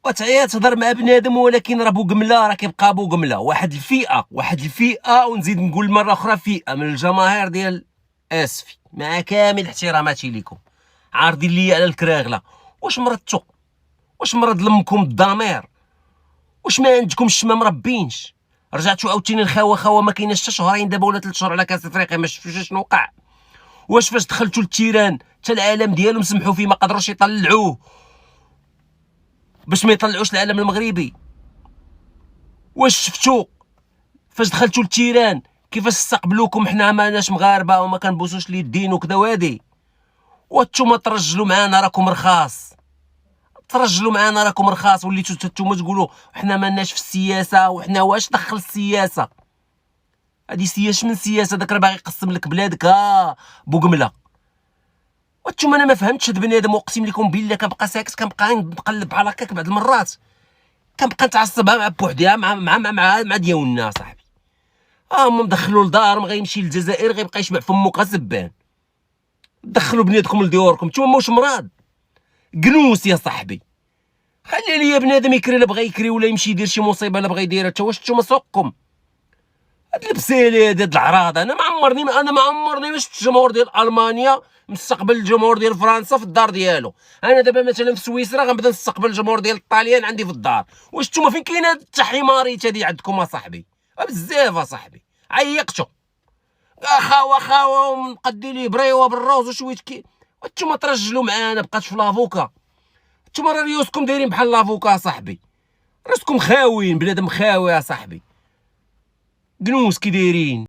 وتعيا تهضر مع بنادم، ولكن راه بوقمله راه كيبقى بوقمله. واحد الفئه ونزيد نقول مره اخرى فئه من الجماهير ديال اسفي، مع كامل احتراماتي لكم، عارضين لي على الكراغله. واش مرضتو؟ واش مرض لمكم الضمير؟ واش ما عندكمش ما مربينش؟ رجعتوا عاوتاني الخوا ما كايناش حتى شهرين دابا ولا 3 شهور على كاس افريقيا ما شفتوش شنو وقع؟ واش فاش دخلتوا للتيران حتى العالم ديالهم سمحوا فيه ما قدروش يطلعوه باش ما يطلعوش العالم المغربي؟ واش شفتوا فاش دخلتوا للتيران كيفاش استقبلوكم؟ حنا ماناش مغاربه وما كنبوسوش اليدين وكذا وهادي. وانتوما ترجلوا معانا راكم رخاص، ترجلوا معانا راكم رخاص. وليتوا نتوما تقولوا حنا مالناش في السياسه، وحنا واش دخل السياسه؟ هادي سياسه من سياسه؟ داك راه باغي يقسم لك بلادك بوقمله. وانتوما انا ما فهمتش هاد بنادم، اقسم لكم بالله كنبقى ساكت، كنبقى نقلب بحال هكاك بعض المرات، كنبقى نتعصب مع بوحدي مع ديالنا صاحبي. هما مدخلوا لدار، ما غيمشي للجزائر غيبقى يشبع فمو كسبان. دخلوا بنيتكم لديوركم، نتوما واش مراد؟ جنوس يا صاحبي. خلي لي بنادم يكري اللي بغى يكري، ولا يمشي يدير شي مصيبه اللي بغى يديرها. تا واش نتوما سوقكم هاد البسيلي هاد العراض؟ انا ما عمرني ما شفت الجمهور ديال المانيا مستقبل الجمهور ديال فرنسا في الدار ديالو. انا دابا مثلا في سويسرا غنبدا نستقبل الجمهور ديال الطاليان عندي في الدار. واش نتوما فين كاينه هاد التحيماريت هادي عندكم اصاحبي؟ بزاف اصاحبي، عيقتو خاوه ومقدي ليه بريوه بالروز وشويه وانتوما ترجلوا معانا. بقات في لافوكا، نتوما راه ريوسكم دايرين بحال لافوكا صاحبي، راسكم خاويين، بنادم خاوي يا صاحبي. جنوس كي دايرين؟